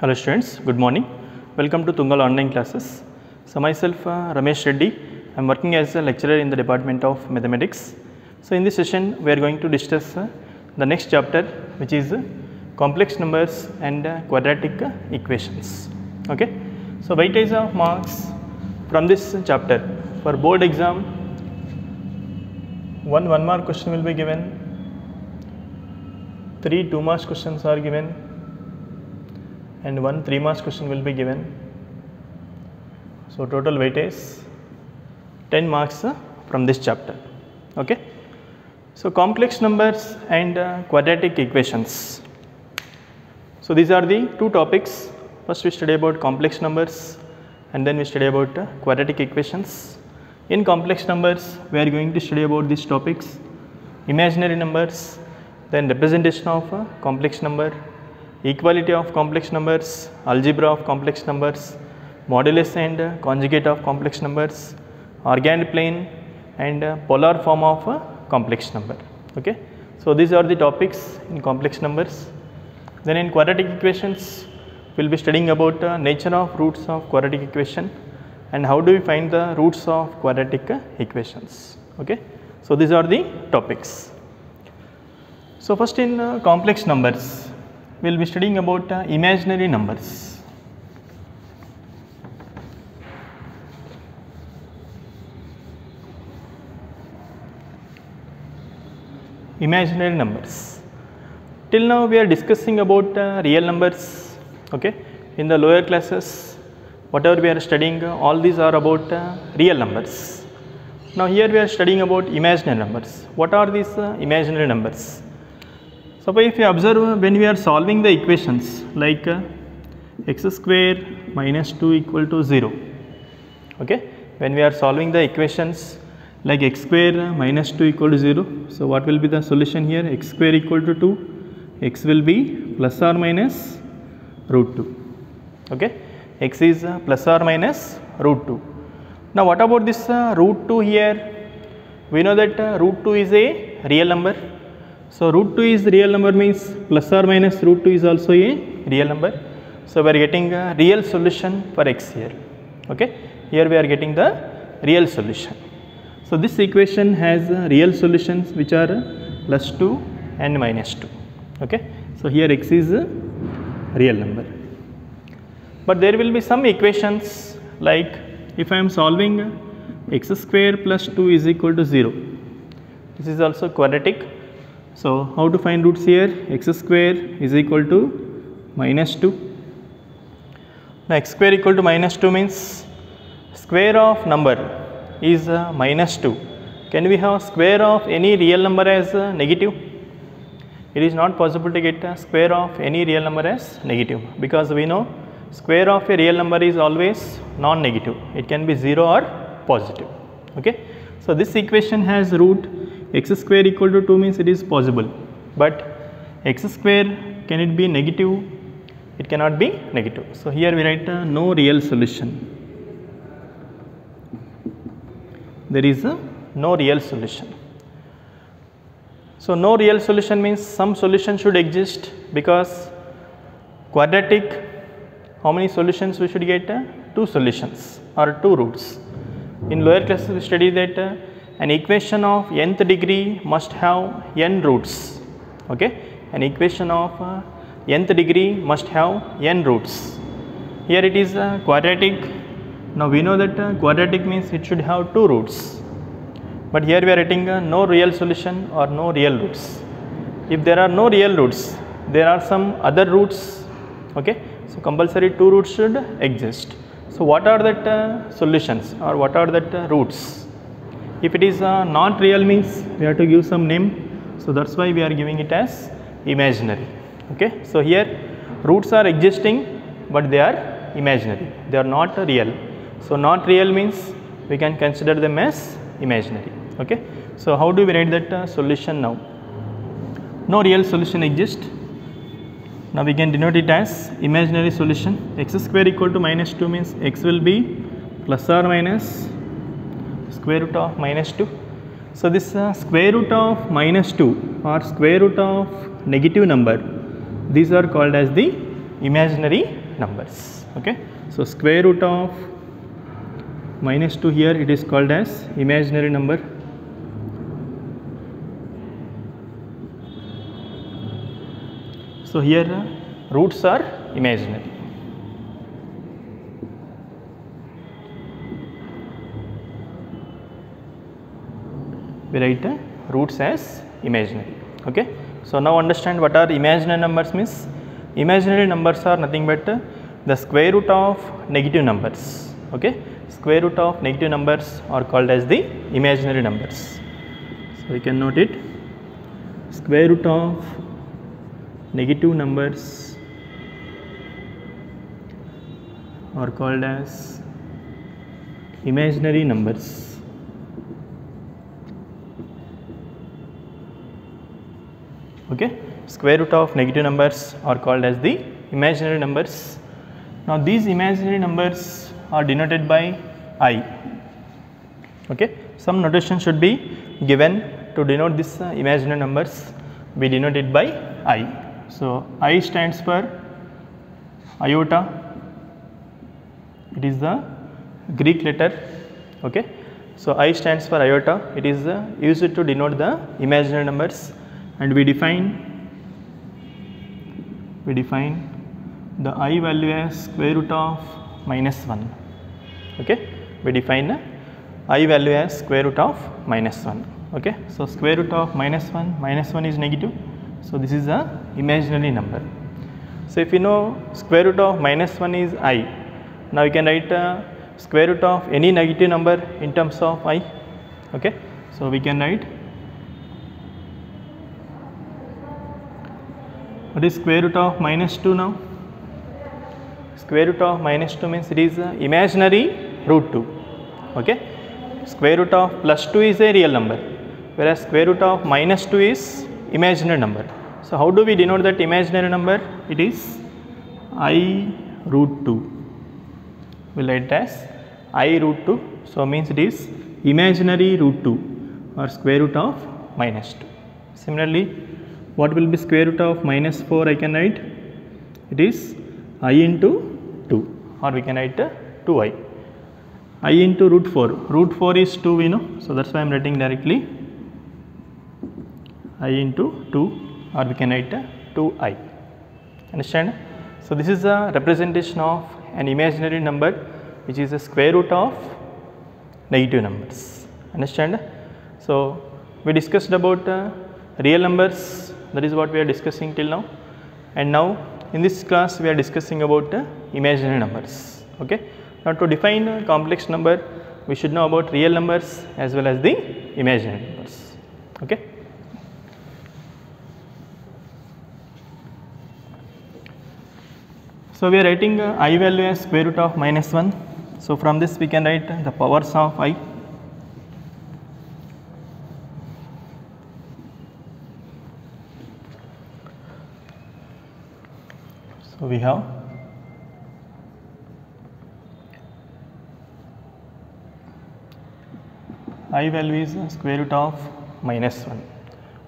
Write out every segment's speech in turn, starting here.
Hello students, good morning. Welcome to Tungal online classes. So myself Ramesh Reddy, I am working as a lecturer in the Department of Mathematics. So in this session we are going to discuss the next chapter, which is complex numbers and quadratic equations. Okay. So weightage of marks from this chapter for board exam, one mark question will be given, 3 2 marks questions are given, and 1 3 marks question will be given. So total weightage 10 marks from this chapter. Okay. So complex numbers and quadratic equations. So these are the two topics. First we study about complex numbers and then we study about quadratic equations. In complex numbers we are going to study about these topics: imaginary numbers, then representation of a complex number, equality of complex numbers, algebra of complex numbers, modulus and conjugate of complex numbers, organed plane and polar form of a complex number. Okay. So these are the topics in complex numbers. Then in quadratic equations we will be studying about nature of roots of quadratic equation and how do we find the roots of quadratic equations. Okay. So these are the topics. So first in complex numbers we will be studying about imaginary numbers. Imaginary numbers. Till now we are discussing about real numbers. Okay. In the lower classes, whatever we are studying, all these are about real numbers. Now here we are studying about imaginary numbers. What are these imaginary numbers? Suppose if you observe, when we are solving the equations like x square minus 2 equal to 0, okay, when we are solving the equations like x square minus 2 equal to 0, so what will be the solution here? X square equal to 2, x will be plus or minus root 2, okay, x is plus or minus root 2. Now what about this root 2 here? We know that root 2 is a real number. So root 2 is real number means plus or minus root 2 is also a real number. So we are getting a real solution for x here. Okay. Here we are getting the real solution. So this equation has real solutions which are plus 2 and minus 2. Okay. So here x is a real number. But there will be some equations like if I am solving x square plus 2 is equal to 0. This is also quadratic. So how to find roots here? X square is equal to minus 2. Now x square equal to minus 2 means square of number is minus 2. Can we have square of any real number as negative? It is not possible to get a square of any real number as negative, because we know square of a real number is always non-negative. It can be 0 or positive. Okay. So this equation has root x square equal to 2 means it is possible, but x square, can it be negative? It cannot be negative. So here we write no real solution. There is no real solution. So no real solution means some solution should exist, because quadratic, how many solutions we should get? 2 solutions or 2 roots. In lower classes we study that an equation of nth degree must have n roots. Okay. An equation of nth degree must have n roots. Here it is quadratic. Now we know that quadratic means it should have 2 roots. But here we are writing no real solution or no real roots. If there are no real roots, there are some other roots. Okay. So compulsory 2 roots should exist. So what are that solutions or what are that roots? If it is not real means we have to give some name. So that's why we are giving it as imaginary. Okay. So here roots are existing, but they are imaginary. They are not real. So not real means we can consider them as imaginary. Okay. So how do we write that solution now? No real solution exists. Now we can denote it as imaginary solution. X square equal to minus 2 means x will be plus or minus square root of minus 2. So this square root of minus 2 or square root of negative number, these are called as the imaginary numbers. Okay, so square root of minus 2 here, it is called as imaginary number. So here roots are imaginary. We write roots as imaginary. Okay, so now understand what are imaginary numbers means. Imaginary numbers are nothing but the square root of negative numbers. Okay, square root of negative numbers are called as the imaginary numbers. So we can note it, square root of negative numbers are called as imaginary numbers. Okay, square root of negative numbers are called as the imaginary numbers. Now these imaginary numbers are denoted by I. Okay, some notation should be given to denote this imaginary numbers. We denote it by I. So I stands for iota. It is the Greek letter. Okay, so I stands for iota. It is used to denote the imaginary numbers. And we define the I value as square root of minus 1. Okay, we define I value as square root of minus 1. Okay, so square root of minus 1 is negative, so this is a imaginary number. So if you know square root of minus 1 is I, now you can write square root of any negative number in terms of I. Okay, so we can write, what is square root of minus 2 now? Square root of minus 2 means it is imaginary root 2. Okay, square root of plus 2 is a real number, whereas square root of minus 2 is imaginary number. So how do we denote that imaginary number? It is I root 2. We will write as I root 2. So means it is imaginary root 2 or square root of minus 2. Similarly, what will be square root of minus 4? I can write, it is I into 2, or we can write 2I. I into root 4. Root 4 is 2, we know, so that's why I am writing directly I into 2, or we can write 2I. Understand? So this is a representation of an imaginary number which is a square root of negative numbers. Understand? So we discussed about real numbers. That is what we are discussing till now, and now in this class we are discussing about imaginary numbers. Okay, now to define a complex number, we should know about real numbers as well as the imaginary numbers. Okay, so we are writing I value as square root of minus 1. So from this we can write the powers of I. So we have I value is square root of minus 1.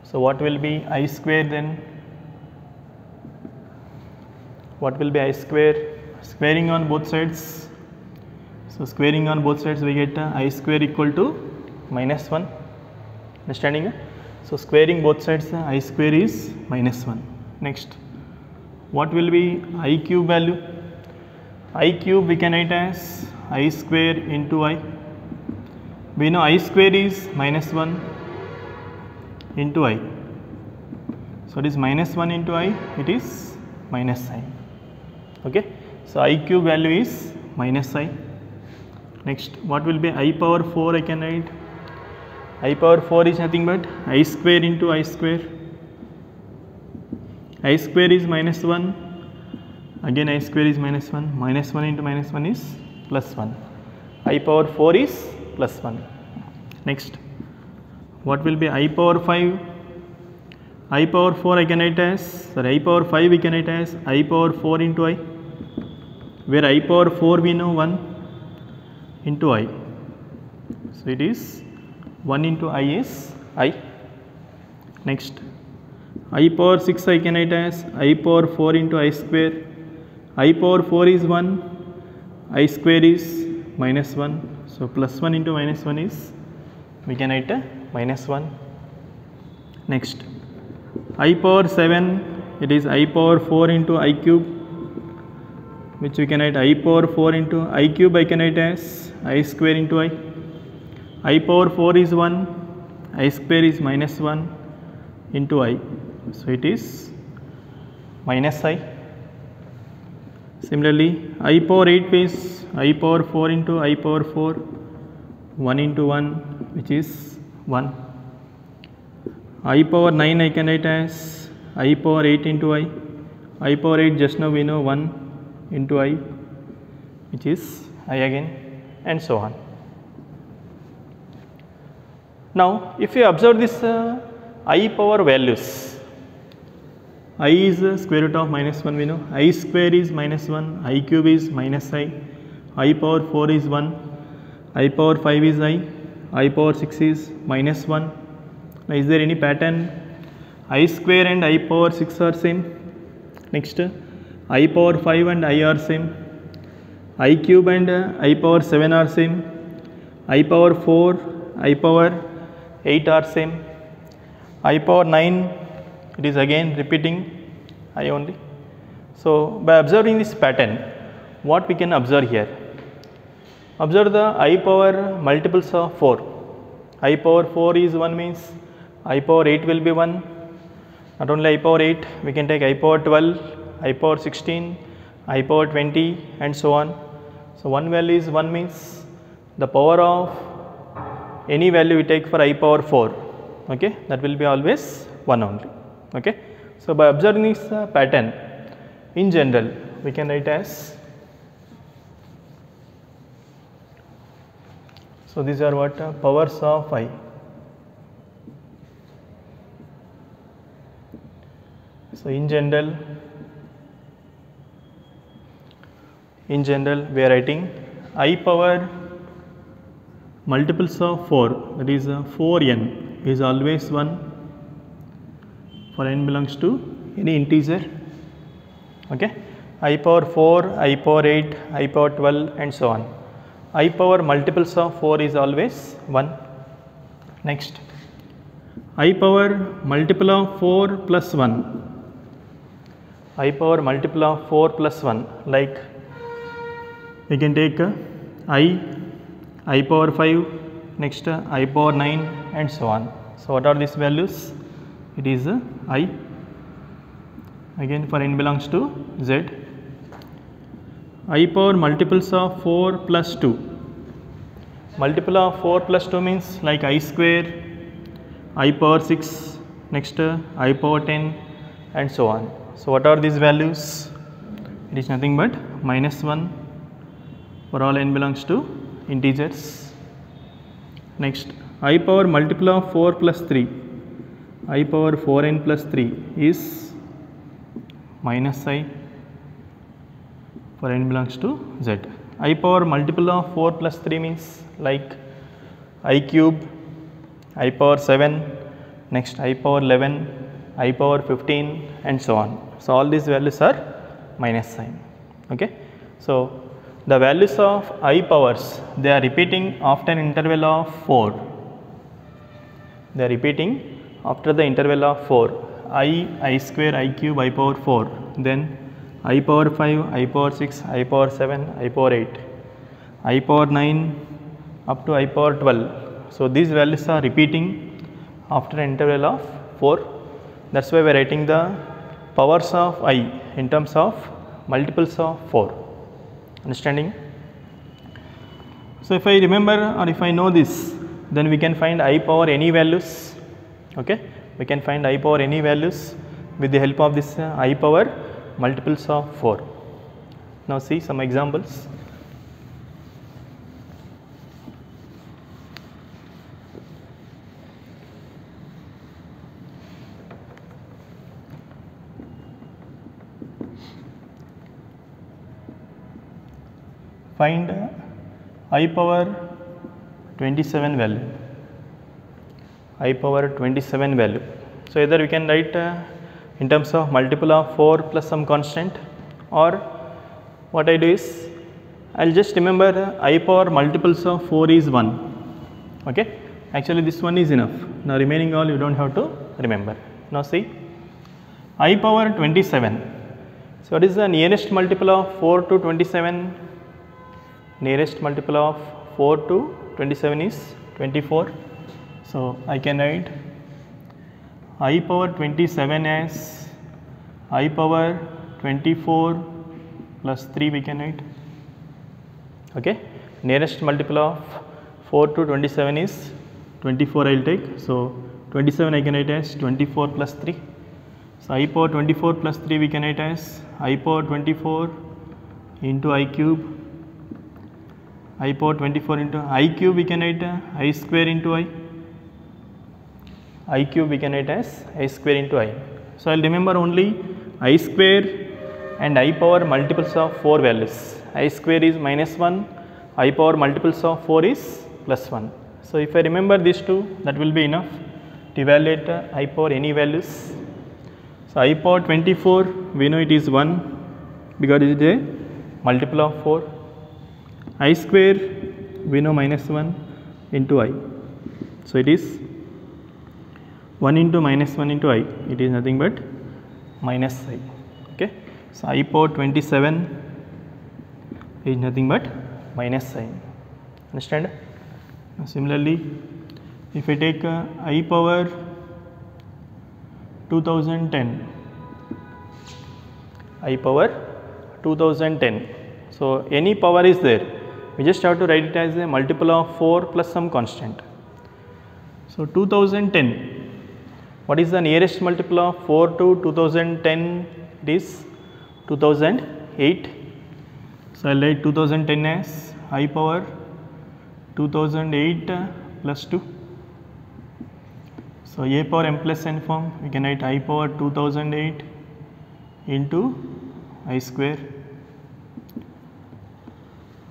So what will be I square then? What will be I square? Squaring on both sides. So squaring on both sides we get I square equal to minus 1. Understanding? So squaring both sides, I square is minus 1. Next, what will be I cube value? I cube we can write as I square into I. We know I square is minus 1 into I. So it is minus 1 into I, it is minus I. Okay, so I cube value is minus I. Next, what will be I power 4? I can write I power 4 is nothing but I square into I square. I square is minus 1, again I square is minus 1, minus 1 into minus 1 is plus 1. I power 4 is plus 1. Next, what will be I power 5? I power 4 I can write as, I power 5 we can write as I power 4 into I, where I power 4 we know 1 into I. So it is 1 into I is I. Next, I power 6 I can write as I power 4 into I square, I power 4 is 1, I square is minus 1. So plus 1 into minus 1 is, we can write minus 1. Next, I power 7, it is I power 4 into I cube, which we can write I power 4 into I cube, I can write as I square into I. I power 4 is 1, I square is minus 1 into I. So it is minus I. Similarly, I power 8 is I power 4 into I power 4, 1 into 1, which is 1. I power 9 I can write as I power 8 into I. I power 8 just now we know 1 into I, which is I again, and so on. Now, if you observe this I power values, I is square root of minus 1 we know, I square is minus 1, I cube is minus I power 4 is 1, I power 5 is I power 6 is minus 1. Now, is there any pattern? I square and I power 6 are same. Next, I power 5 and I are same. I cube and I power 7 are same. I power 4, I power 8 are same. I power 9, it is again repeating I only. So, by observing this pattern, what we can observe here? Observe the I power multiples of 4. I power 4 is 1 means I power 8 will be 1. Not only I power 8, we can take I power 12, I power 16, I power 20, and so on. So, one value is 1 means the power of any value we take for I power 4, okay, that will be always 1 only. Okay. So, by observing this pattern, in general we can write as, so these are what powers of I. So, in general we are writing I power multiples of 4, that is 4n is always 1 for n belongs to any integer. Okay. I power 4, I power 8, I power 12, and so on. I power multiples of 4 is always 1. Next, I power multiple of 4 plus 1. I power multiple of 4 plus 1, like we can take I power 5, next I power 9, and so on. So, what are these values? It is I, again for n belongs to Z. I power multiples of 4 plus 2. Multiple of 4 plus 2 means like I square, I power 6, next I power 10, and so on. So, what are these values? It is nothing but minus 1 for all n belongs to integers. Next, I power multiple of 4 plus 3. I power 4n plus 3 is minus I for n belongs to Z. I power multiple of 4 plus 3 means like I cube, I power 7, next I power 11, I power 15, and so on. So, all these values are minus sign. Okay. So, the values of I powers, they are repeating after an interval of 4. They are repeating after the interval of 4. I square, I cube, I power 4, then I power 5, I power 6, I power 7, I power 8, I power 9 up to I power 12. So, these values are repeating after an interval of 4. That is why we are writing the powers of I in terms of multiples of 4. Understanding? So, if I remember or if I know this, then we can find I power any values. Okay. We can find I power any values with the help of this I power multiples of 4. Now, see some examples. Find I power 27 value. I power 27 value. So, either we can write in terms of multiple of 4 plus some constant, or what I do is I will just remember I power multiples of 4 is 1. Okay, actually this one is enough. Now remaining all you don't have to remember. Now see, I power 27. So what is the nearest multiple of 4 to 27? Nearest multiple of 4 to 27 is 24. So I can write I power 27 as I power 24 plus 3 we can write. Okay, nearest multiple of 4 to 27 is 24 I will take. So 27 I can write as 24 plus 3. So I power 24 plus 3 we can write as I power 24 into I cube. I power 24 into I cube we can write I square into I cube we can write as I square into I. So I will remember only I square and I power multiples of 4 values. I square is minus 1, I power multiples of 4 is plus 1. So if I remember these two, that will be enough to evaluate I power any values. So I power 24, we know it is 1 because it is a multiple of 4. I square, we know minus 1 into I. So it is 1 into minus 1 into I, it is nothing but minus I. Okay. So I power 27 is nothing but minus sign. Understand? Now similarly, if I take I power 2010, I power 2010. So any power is there, we just have to write it as a multiple of 4 plus some constant. So 2010, what is the nearest multiple of 4 to 2010? It is 2008. So I will write 2010 as I power 2008 plus 2. So a power m plus n form, we can write I power 2008 into I square.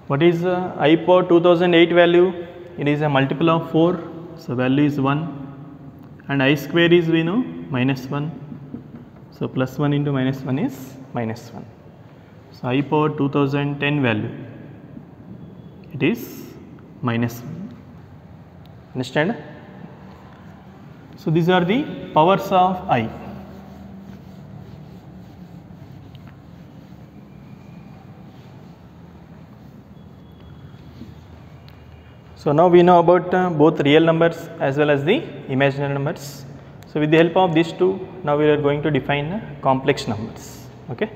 What is I power 2008 value? It is a multiple of 4, so value is 1, and I square is we know minus 1. So plus 1 into minus 1 is minus 1. So I power 2010 value, it is minus 1. Understand? So these are the powers of I. So now we know about both real numbers as well as the imaginary numbers. So with the help of these two, now we are going to define complex numbers. Okay.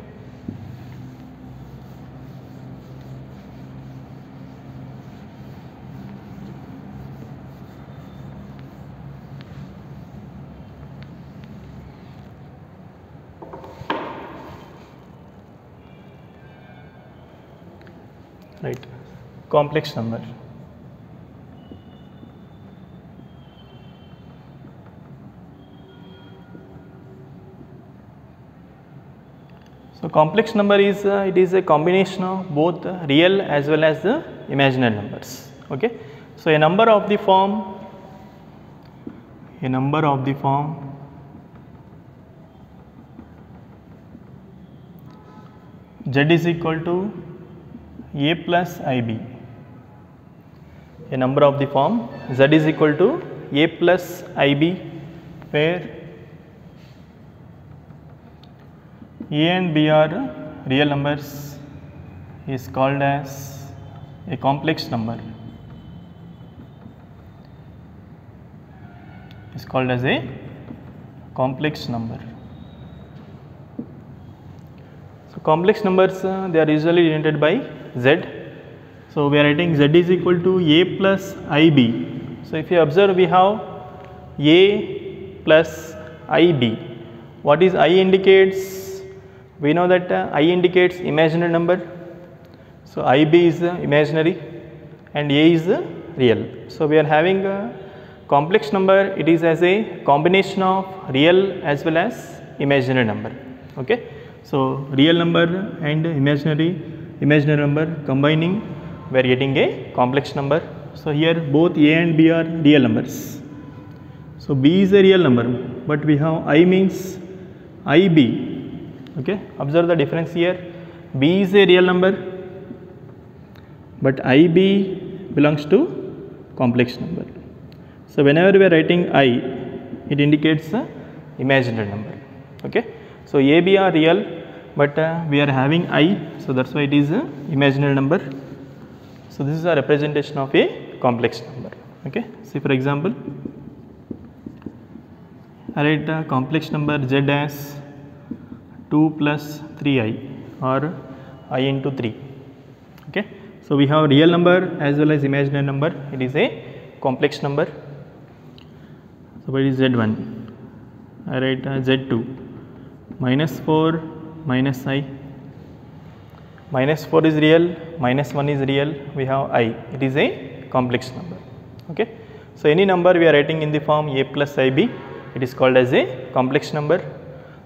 Right, complex number. So complex number is it is a combination of both real as well as the imaginary numbers. Okay. So a number of the form z is equal to a plus ib. A number of the form z is equal to a plus ib, where a and b are real numbers, is called as a complex number. Is called as a complex number. So complex numbers they are usually denoted by z. So we are writing z is equal to a plus ib. So if you observe, we have a plus ib. What is I indicates? We know that I indicates imaginary number. So ib is imaginary and a is real. So we are having a complex number. It is as a combination of real as well as imaginary number. Okay. So real number and imaginary number combining, we are getting a complex number. So here both a and b are real numbers. So b is a real number, but we have I means ib. Okay. Observe the difference here. b is a real number, but ib belongs to complex number. So whenever we are writing I, it indicates a imaginary number. Okay. So ab are real, but we are having I, so that's why it is a imaginary number. So this is a representation of a complex number. Okay. See, for example, I write a complex number z as 2 plus 3i or I into 3. Okay. So we have real number as well as imaginary number. It is a complex number. So what is z1? I write z2 minus 4 minus I. Minus 4 is real, minus 1 is real, we have I. It is a complex number. Okay. So any number we are writing in the form a plus ib, it is called as a complex number.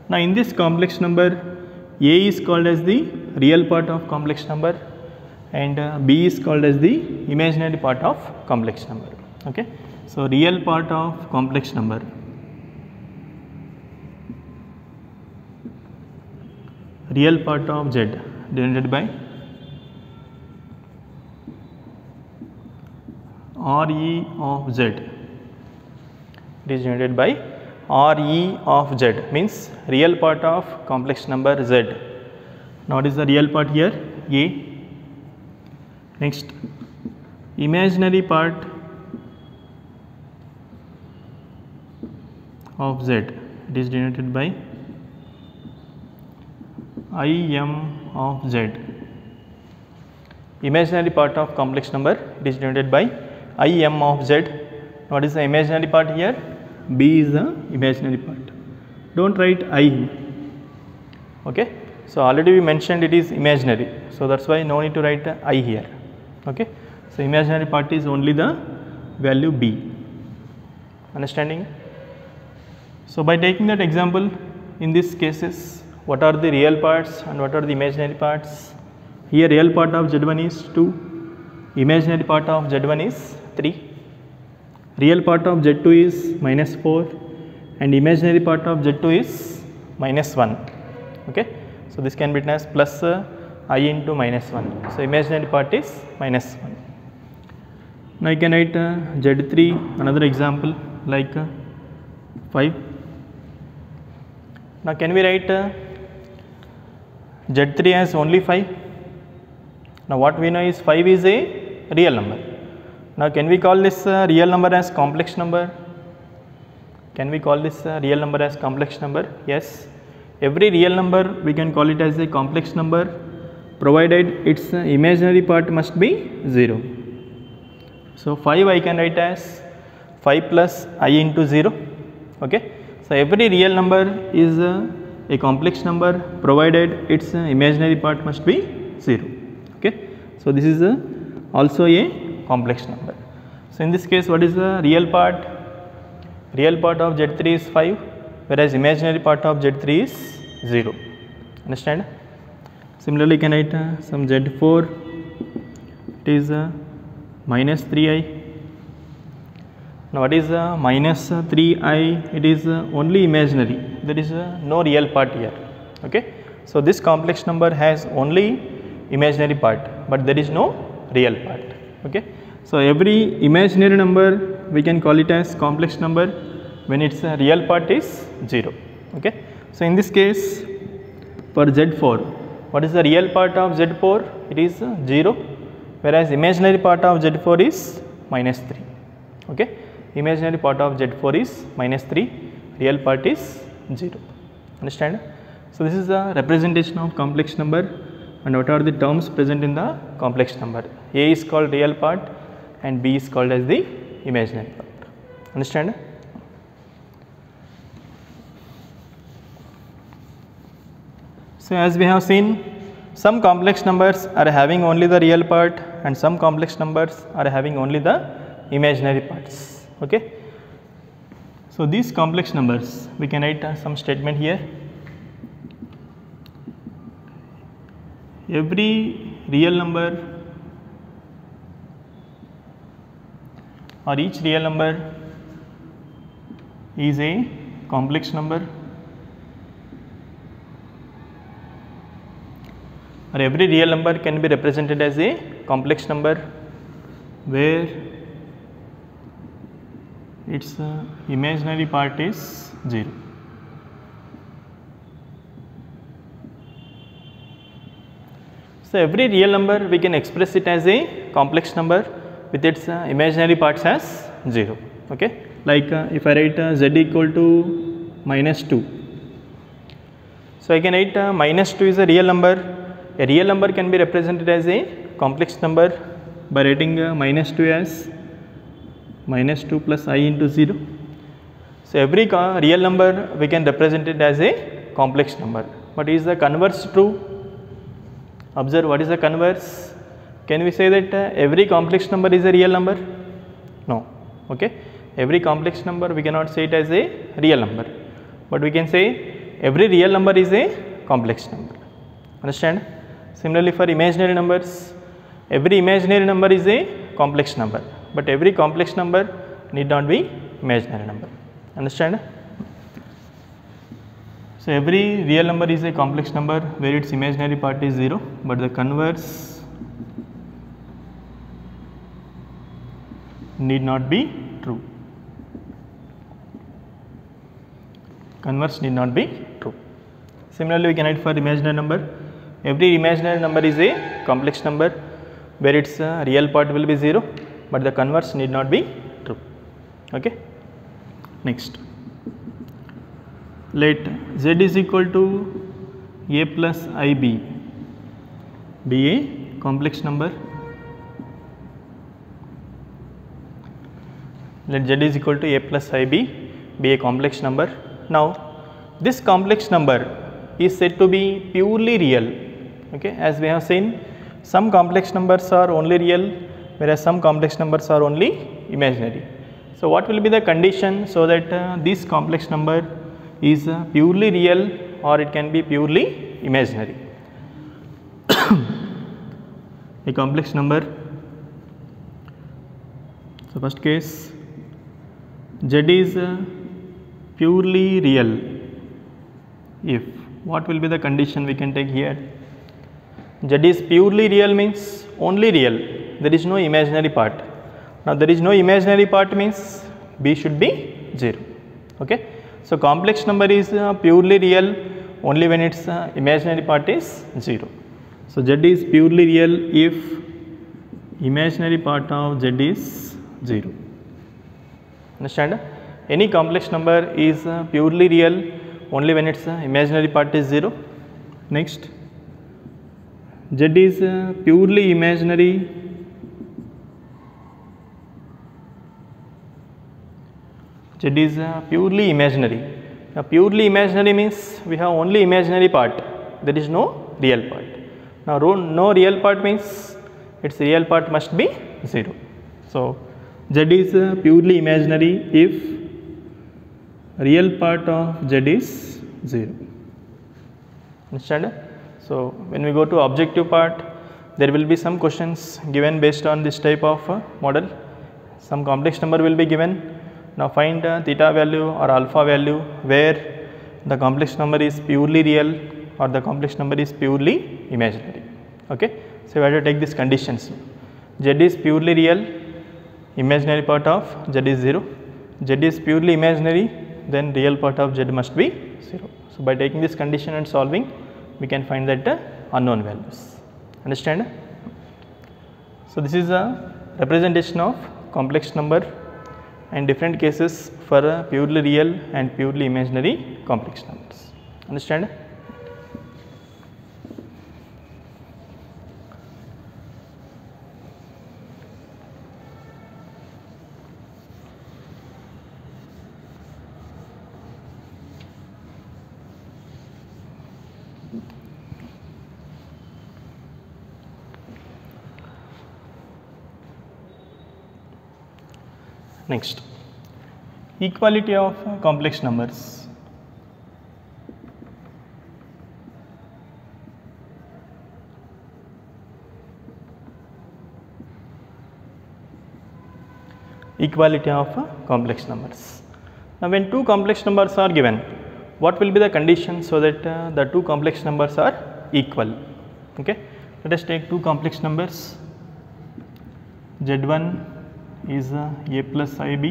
Now in this complex number, a is called as the real part of complex number and b is called as the imaginary part of complex number. Okay. So real part of complex number, real part of z denoted by Re of z, it is denoted by Re of z, means real part of complex number z. Now what is the real part here? A. Next, imaginary part of z, it is denoted by Im of z. Imaginary part of complex number, it is denoted by Im of z. What is the imaginary part here? B is the imaginary part. Don't write I. Okay. So already we mentioned it is imaginary, so that's why no need to write I here. Okay. So imaginary part is only the value B. Understanding? So by taking that example, in these cases, what are the real parts and what are the imaginary parts? Here real part of z1 is 2, imaginary part of z1 is 3, real part of z2 is minus 4 and imaginary part of z2 is minus 1. Okay. So this can be written as plus I into minus 1. So imaginary part is minus 1. Now you can write z3, another example like 5. Now can we write z3 as only 5? Now what we know is 5 is a real number. Now can we call this real number as complex number? Can we call this real number as complex number? Yes. Every real number we can call it as a complex number provided its imaginary part must be 0. So 5 I can write as 5 plus I into 0. Okay. So every real number is a complex number provided its imaginary part must be 0. Okay. So this is also a complex number. So in this case, what is the real part? Real part of z3 is 5, whereas imaginary part of z3 is 0. Understand? Similarly, can write some z4, it is minus 3i. Now what is minus 3i? It is only imaginary, there is no real part here. Okay. So this complex number has only imaginary part, but there is no real part. Okay. So every imaginary number we can call it as complex number when its real part is 0. Okay. So in this case, for z4, what is the real part of z4? It is 0, whereas imaginary part of z4 is minus 3. Okay. Imaginary part of z4 is minus 3, real part is 0. Understand? So this is the representation of complex number, and what are the terms present in the complex number? A is called real part and B is called as the imaginary part. Understand? So as we have seen, some complex numbers are having only the real part and some complex numbers are having only the imaginary parts. Okay. So these complex numbers, we can write some statement here. Every real number or each real number is a complex number or every real number can be represented as a complex number where its imaginary part is 0. So, every real number we can express it as a complex number with its imaginary parts as 0. Okay? Like if I write z equal to minus 2. So, I can write minus 2 is a real number. A real number can be represented as a complex number by writing minus 2 as minus 2 plus I into 0. So, every real number we can represent it as a complex number, but is the converse true? Observe, what is the converse? Can we say that every complex number is a real number? No. Okay. Every complex number we cannot say it as a real number, but we can say every real number is a complex number. Understand? Similarly, for imaginary numbers, every imaginary number is a complex number, but every complex number need not be imaginary number. Understand? So, every real number is a complex number where its imaginary part is 0, but the converse need not be true. Converse need not be true. Similarly, we can write for imaginary number. Every imaginary number is a complex number where its real part will be 0, but the converse need not be true. Okay. Next, let z is equal to a plus ib be a complex number. Let z is equal to a plus ib be a complex number. Now, this complex number is said to be purely real. Okay, as we have seen, some complex numbers are only real, whereas some complex numbers are only imaginary. So, what will be the condition so that this complex number is purely real or it can be purely imaginary? A complex number. So, first case, z is purely real if, what will be the condition we can take here? Z is purely real means only real, there is no imaginary part. Now, there is no imaginary part means b should be 0. Okay. So, complex number is purely real only when its imaginary part is 0. So, z is purely real if imaginary part of z is 0. Understand? Any complex number is purely real only when its imaginary part is 0. Next, z is purely imaginary z is purely imaginary. Now, purely imaginary means we have only imaginary part, there is no real part. Now, no real part means its real part must be 0. So, z is purely imaginary if real part of z is 0. Understand? So, when we go to objective part, there will be some questions given based on this type of model. Some complex number will be given. Now, find theta value or alpha value where the complex number is purely real or the complex number is purely imaginary. Okay. So, we have to take these conditions. Z is purely real, imaginary part of z is 0. Z is purely imaginary, then real part of z must be 0. So, by taking this condition and solving, we can find that unknown values. Understand? So, this is a representation of complex number and different cases for purely real and purely imaginary complex numbers. Understand? Next, equality of complex numbers. Equality of complex numbers. Now, when two complex numbers are given, what will be the condition so that the two complex numbers are equal? Okay, let us take two complex numbers. Z1 is a plus ib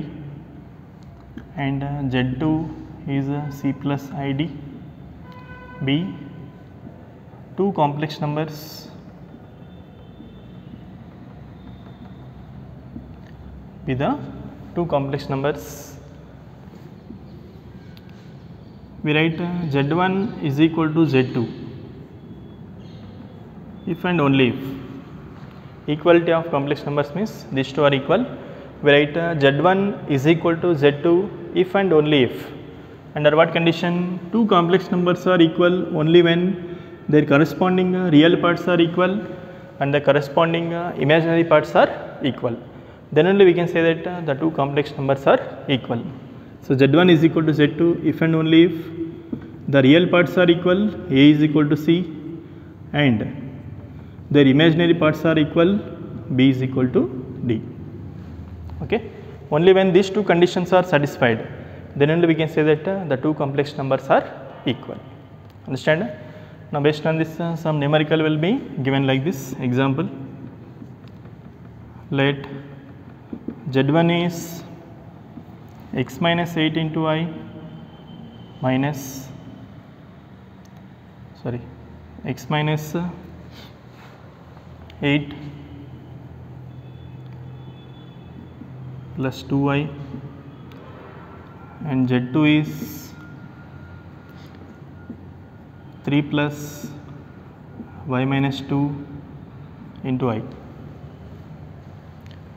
and Z2 is c plus id. B, two complex numbers with the two complex numbers. We write Z1 is equal to Z2 if and only if. Equality of complex numbers means these two are equal. We write Z1 is equal to Z2 if and only if. Under what condition? Two complex numbers are equal only when their corresponding real parts are equal and the corresponding imaginary parts are equal. Then only we can say that the two complex numbers are equal. So Z1 is equal to Z2 if and only if the real parts are equal, A is equal to C, and their imaginary parts are equal, B is equal to D. Okay. Only when these two conditions are satisfied, then only we can say that the two complex numbers are equal. Understand? Now based on this some numerical will be given like this. Example, let Z1 is x minus 8 into I minus x minus 8 plus 2I, and Z2 is 3 plus y minus 2 into I.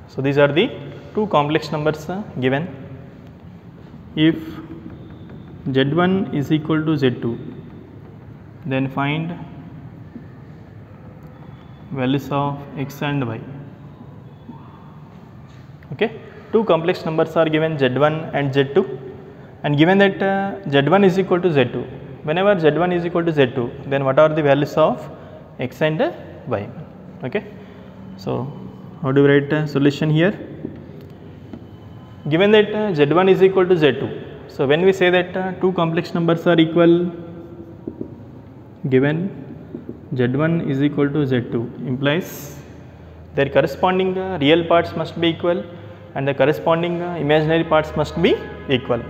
So these are the two complex numbers given. If Z1 is equal to Z2, then find values of x and y. Okay. Two complex numbers are given, Z1 and Z2, and given that Z1 is equal to Z2. Whenever Z1 is equal to Z2, then what are the values of x and y? Okay. So how do we write solution here? Given that Z1 is equal to Z2, so when we say that two complex numbers are equal, given Z1 is equal to Z2 implies their corresponding real parts must be equal and the corresponding imaginary parts must be equal.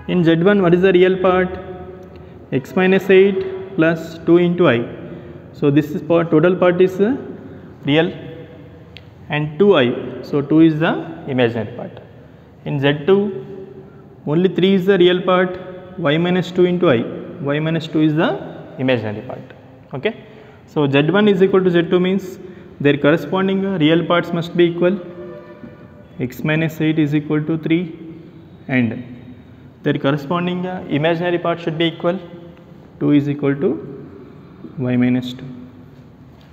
In Z1, what is the real part? X minus 8 plus 2 into I. So this is total part is real and 2I. So 2 is the imaginary part. In Z2, only 3 is the real part, y minus 2 into I. Y minus 2 is the imaginary part. Okay. So Z1 is equal to Z2 means their corresponding real parts must be equal. X minus 8 is equal to 3 and their corresponding imaginary part should be equal. 2 is equal to y minus 2.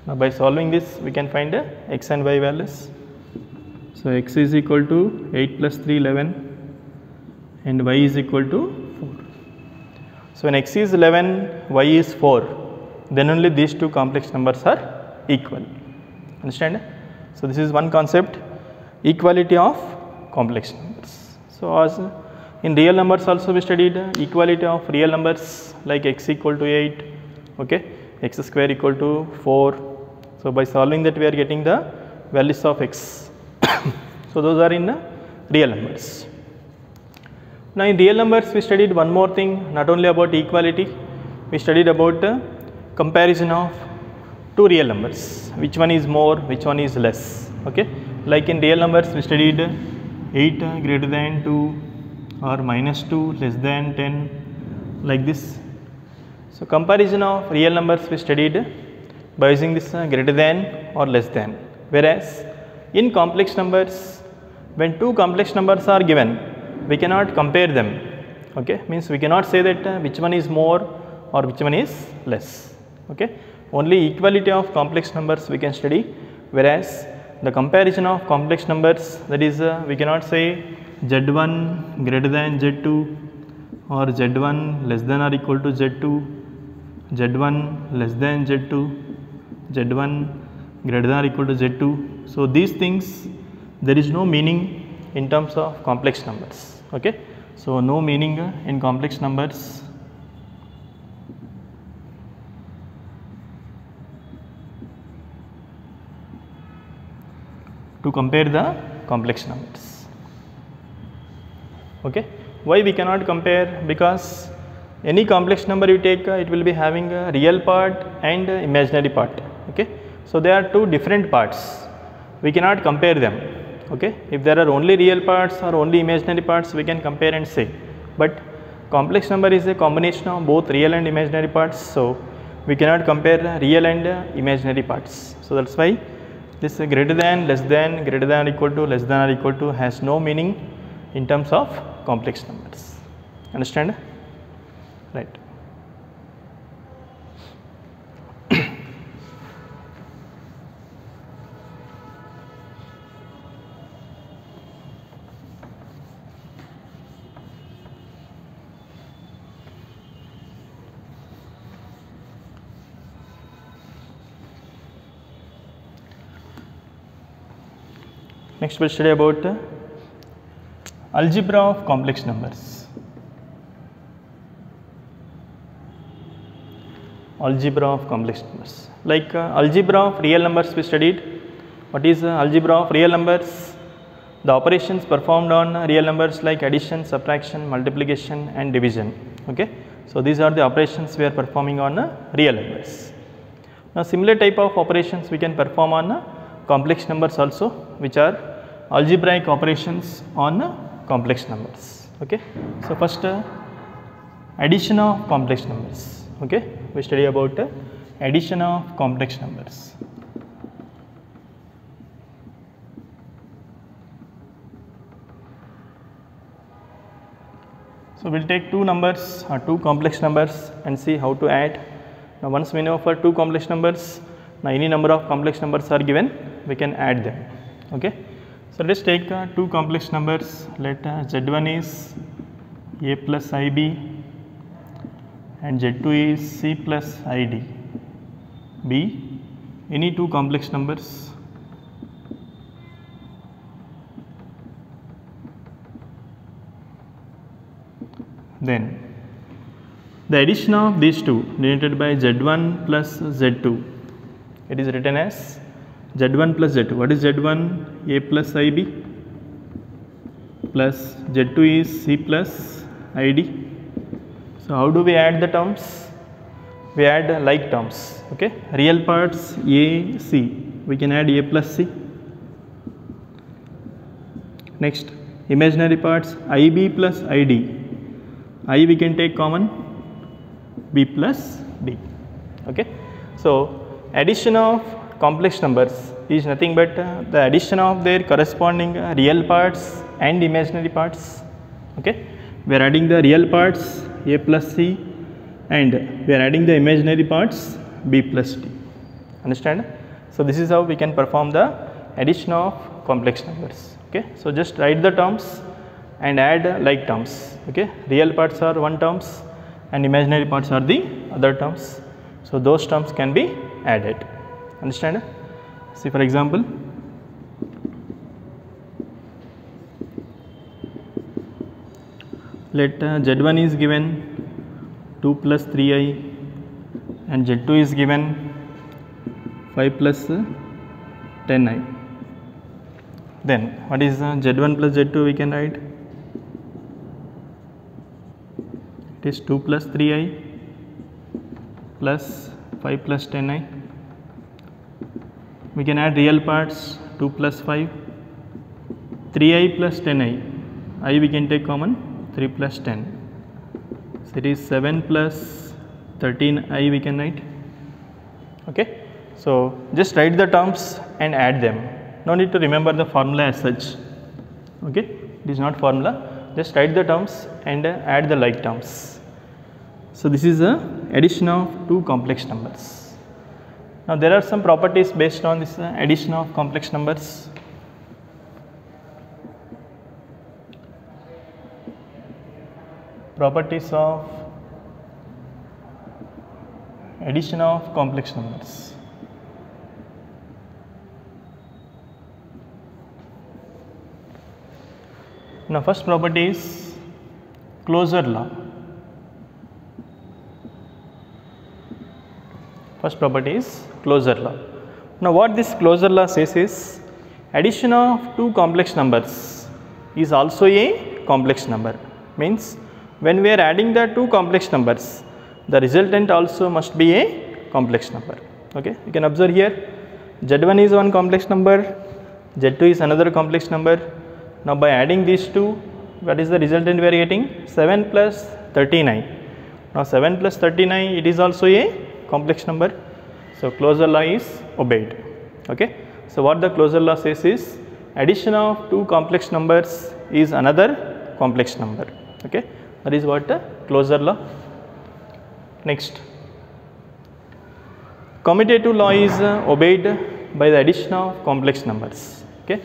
Now by solving this we can find x and y values. So x is equal to 8 plus 3 11 and y is equal to 4. So when x is 11, y is 4, then only these two complex numbers are equal. Understand? So this is one concept, equality of complex numbers. So as in real numbers also we studied equality of real numbers like x equal to 8, okay, x square equal to 4. So by solving that we are getting the values of x. So those are in real numbers. Now in real numbers we studied one more thing, not only about equality, we studied about comparison of two real numbers, which one is more, which one is less. Okay, like in real numbers we studied 8 greater than 2 or minus 2 less than 10, like this. So comparison of real numbers we studied by using this greater than or less than, whereas in complex numbers, when two complex numbers are given, we cannot compare them. Okay, means we cannot say that which one is more or which one is less. Okay, only equality of complex numbers we can study, whereas the comparison of complex numbers, that is we cannot say Z1 greater than Z2 or Z1 less than or equal to Z2, Z1 less than Z2, Z1 greater than or equal to Z2. So these things, there is no meaning in terms of complex numbers. Okay, so no meaning in complex numbers. to compare the complex numbers. Okay. Why we cannot compare? Because any complex number you take, it will be having a real part and imaginary part. Okay. So they are two different parts. We cannot compare them. Okay. If there are only real parts or only imaginary parts, we can compare and say. But complex number is a combination of both real and imaginary parts. So we cannot compare real and imaginary parts. So that's why this greater than, less than, greater than or equal to, less than or equal to has no meaning in terms of complex numbers. Understand? Right. Next we will study about algebra of complex numbers. Algebra of complex numbers. Like algebra of real numbers we studied. What is algebra of real numbers? The operations performed on real numbers like addition, subtraction, multiplication and division. Okay. So these are the operations we are performing on real numbers. Now similar type of operations we can perform on complex numbers also, which are algebraic operations on complex numbers. Okay. So first addition of complex numbers. Okay. We study about addition of complex numbers. So we will take two numbers or two complex numbers and see how to add. Now once we know for two complex numbers, now any number of complex numbers are given, we can add them. Okay. So let us take two complex numbers. Let Z1 is A plus IB and Z2 is C plus ID be any two complex numbers. Then the addition of these two denoted by Z1 plus Z2, it is written as Z1 plus Z2. What is Z1? A plus IB plus Z2 is C plus ID. So how do we add the terms? We add like terms. Okay. Real parts A, C, we can add A plus C. Next, imaginary parts IB plus ID. I we can take common, B plus D. Okay. So addition of complex numbers is nothing but the addition of their corresponding real parts and imaginary parts. Okay. We are adding the real parts A plus C and we are adding the imaginary parts B plus D. Understand? So this is how we can perform the addition of complex numbers. Okay. So just write the terms and add like terms. Okay. Real parts are one terms and imaginary parts are the other terms. So those terms can be added. Understand? See for example, let Z1 is given 2 plus 3i and Z2 is given 5 plus 10i. Then what is Z1 plus Z2 we can write? It is 2 plus 3i plus 5 plus 10i. We can add real parts 2 plus 5, 3i plus 10i, I we can take common 3 plus 10. So it is 7 plus 13i we can write. Okay. So just write the terms and add them. No need to remember the formula as such. Okay. It is not formula. Just write the terms and add the like terms. So this is the addition of two complex numbers. Now there are some properties based on this addition of complex numbers. Properties of addition of complex numbers. Now first property is closure law. First property is closure law. Now what this closure law says is, addition of two complex numbers is also a complex number. Means when we are adding the two complex numbers, the resultant also must be a complex number. Okay, you can observe here Z1 is one complex number, Z2 is another complex number. Now by adding these two, what is the resultant we are getting? 7 plus 39. Now 7 plus 39, it is also a complex number. So closure law is obeyed. Okay. So what the closure law says is addition of two complex numbers is another complex number. Okay. That is what the closure law. Next, commutative law is obeyed by the addition of complex numbers. Okay.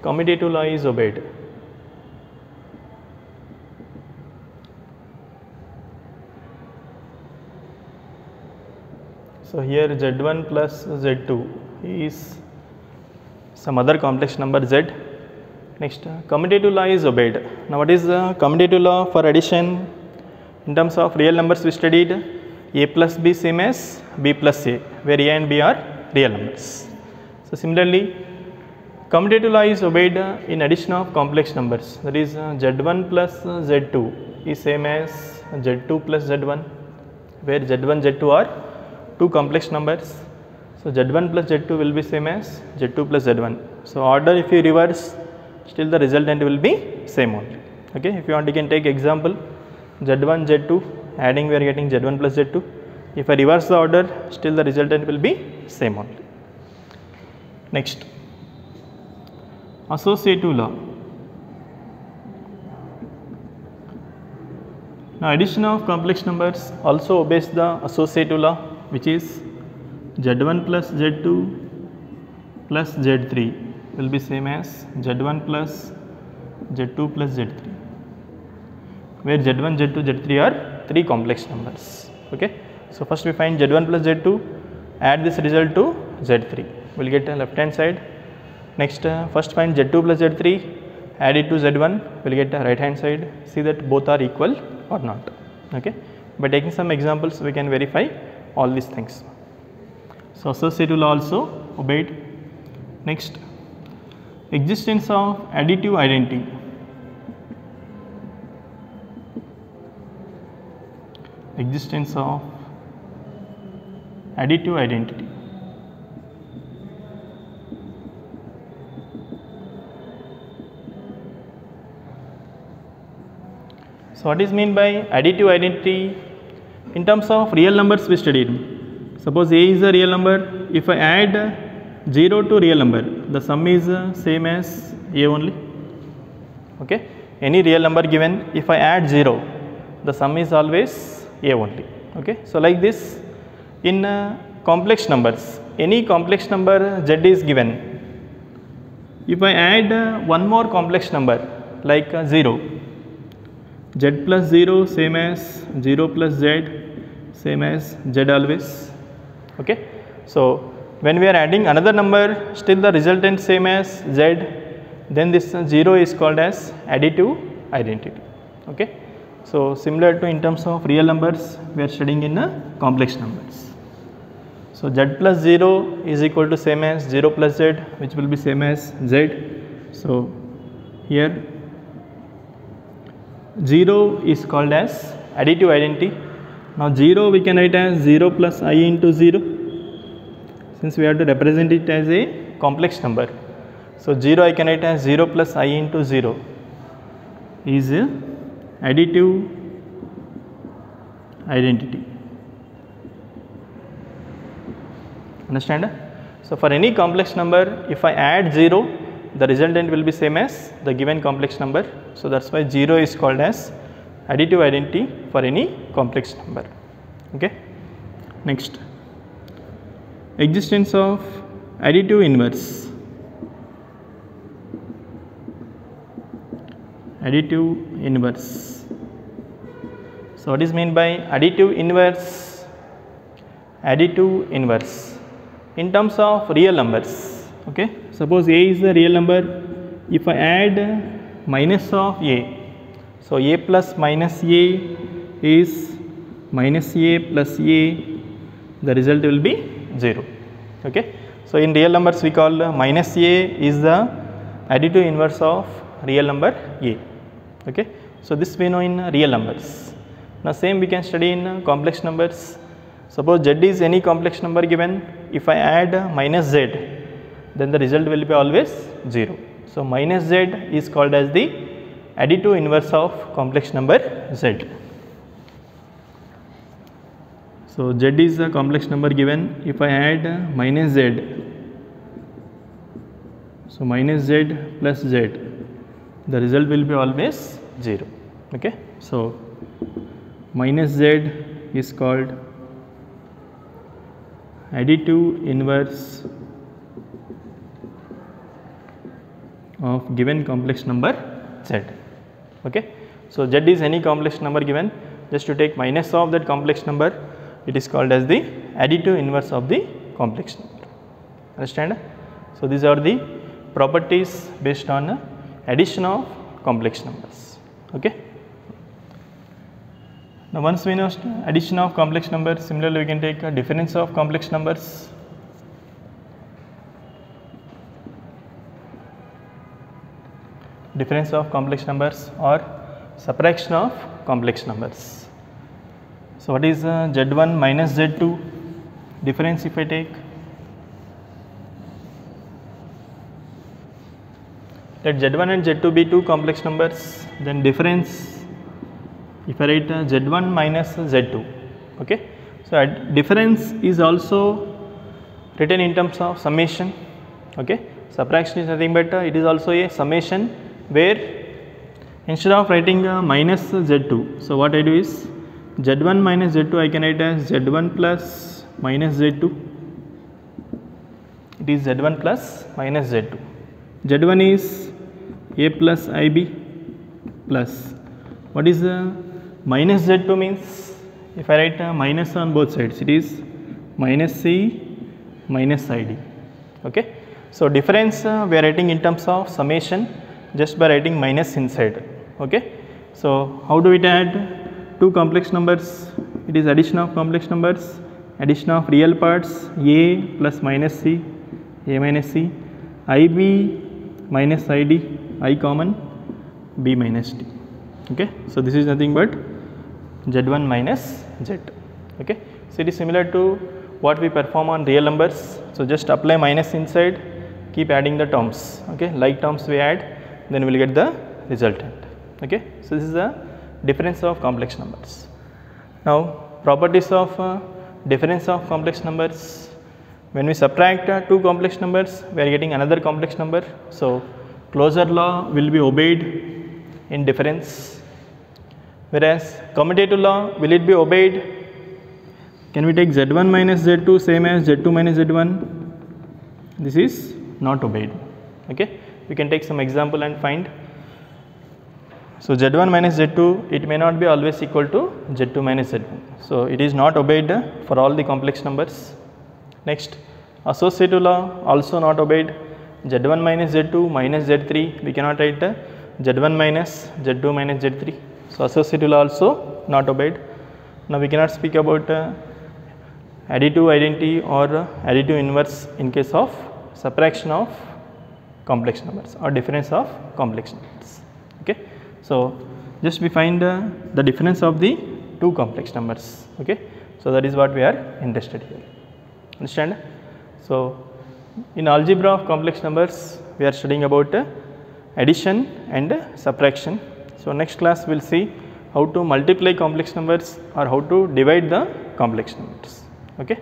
Commutative law is obeyed. So here Z1 plus Z2 is some other complex number Z. Next, commutative law is obeyed. Now what is the commutative law for addition? In terms of real numbers we studied A plus B same as B plus A, where A and B are real numbers. So similarly, commutative law is obeyed in addition of complex numbers, that is Z1 plus Z2 is same as Z2 plus Z1, where Z1 Z2 are two complex numbers. So Z1 plus Z2 will be same as Z2 plus Z1. So order if you reverse, still the resultant will be same only. Okay, if you want you can take example Z1 Z2, adding we are getting Z1 plus Z2. If I reverse the order, still the resultant will be same only. Next, associative law. Now addition of complex numbers also obeys the associative law, which is Z1 plus Z2 plus Z3 will be same as Z1 plus Z2 plus Z3, where Z1, Z2, Z3 are three complex numbers. Okay. So first we find Z1 plus Z2, add this result to Z3, we will get the left hand side. Next, first find Z2 plus Z3, add it to Z1, we will get the right hand side. See that both are equal or not. Okay. By taking some examples, we can verify all these things. So associative law also obeyed. Next, existence of additive identity. Existence of additive identity. So what is mean by additive identity? In terms of real numbers we studied. Suppose A is a real number, if I add 0 to real number, the sum is same as A only. Okay. Any real number given, if I add 0, the sum is always A only. Okay. So like this, in complex numbers, any complex number Z is given. If I add one more complex number like 0, Z plus 0 same as 0 plus Z same as Z always. Okay. So when we are adding another number, still the resultant same as Z, then this 0 is called as additive identity. Okay. So similar to in terms of real numbers, we are studying in complex numbers. So Z plus 0 is equal to same as 0 plus Z, which will be same as Z. So here 0 is called as additive identity. Now 0 we can write as 0 plus I into 0, since we have to represent it as a complex number. So 0 I can write as 0 plus I into 0 is additive identity. Understand? So for any complex number, if I add 0, the resultant will be same as the given complex number. So that's why 0 is called as additive identity for any complex number. Okay. Next, existence of additive inverse. Additive inverse. So what is meant by additive inverse? Additive inverse in terms of real numbers. Okay. Suppose A is the real number. If I add minus of A, so A plus minus A is minus A plus A, the result will be 0. Okay. So in real numbers we call minus a is the additive inverse of real number a. Okay. So this we know in real numbers. Now same we can study in complex numbers. Suppose z is any complex number given, if I add minus z, then the result will be always 0. So minus z is called as the additive inverse of complex number z. So z is a complex number given, if I add minus z, so minus z plus z, the result will be always 0. Okay. So minus z is called additive inverse of given complex number z. Okay. So z is any complex number given, just to take minus of that complex number, it is called as the additive inverse of the complex number. Understand? So these are the properties based on addition of complex numbers. Okay. Now once we know addition of complex numbers, similarly we can take a difference of complex numbers. Difference of complex numbers or subtraction of complex numbers. So what is z1 minus z2 difference if I take? Let z1 and z2 be two complex numbers, then difference if I write z1 minus z2. Okay. So difference is also written in terms of summation. Okay. Subtraction is nothing but it is also a summation, where instead of writing minus z2, so what I do is z1 minus z2 I can write as z1 plus minus z2. It is z1 plus minus z2. z1 is a plus ib plus, what is the minus z2 means? If I write minus on both sides, it is minus c minus id. Okay. So difference we are writing in terms of summation just by writing minus inside. Okay. So how do we add two complex numbers? It is addition of complex numbers, addition of real parts a plus minus c, a minus c, ib minus id, I common, b minus d. Okay. So this is nothing but z1 minus z. Okay. So it is similar to what we perform on real numbers. So just apply minus inside, keep adding the terms. Okay. Like terms we add, then we will get the resultant. Okay. So this is the difference of complex numbers. Now properties of difference of complex numbers. When we subtract two complex numbers, we are getting another complex number. So closure law will be obeyed in difference, whereas commutative law, will it be obeyed? Can we take z1 minus z2 same as z2 minus z1? This is not obeyed. Okay. We can take some example and find. So z1 minus z2, it may not be always equal to z2 minus z1. So it is not obeyed for all the complex numbers. Next, associative law also not obeyed. z1 minus z2 minus z3, we cannot write z1 minus z2 minus z3. So associative law also not obeyed. Now we cannot speak about additive identity or additive inverse in case of subtraction of complex numbers or difference of complex numbers. Okay. So just we find the difference of the two complex numbers. Okay. So that is what we are interested here. Understand? So in algebra of complex numbers, we are studying about addition and subtraction. So next class we will see how to multiply complex numbers or how to divide the complex numbers. Okay.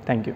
Thank you.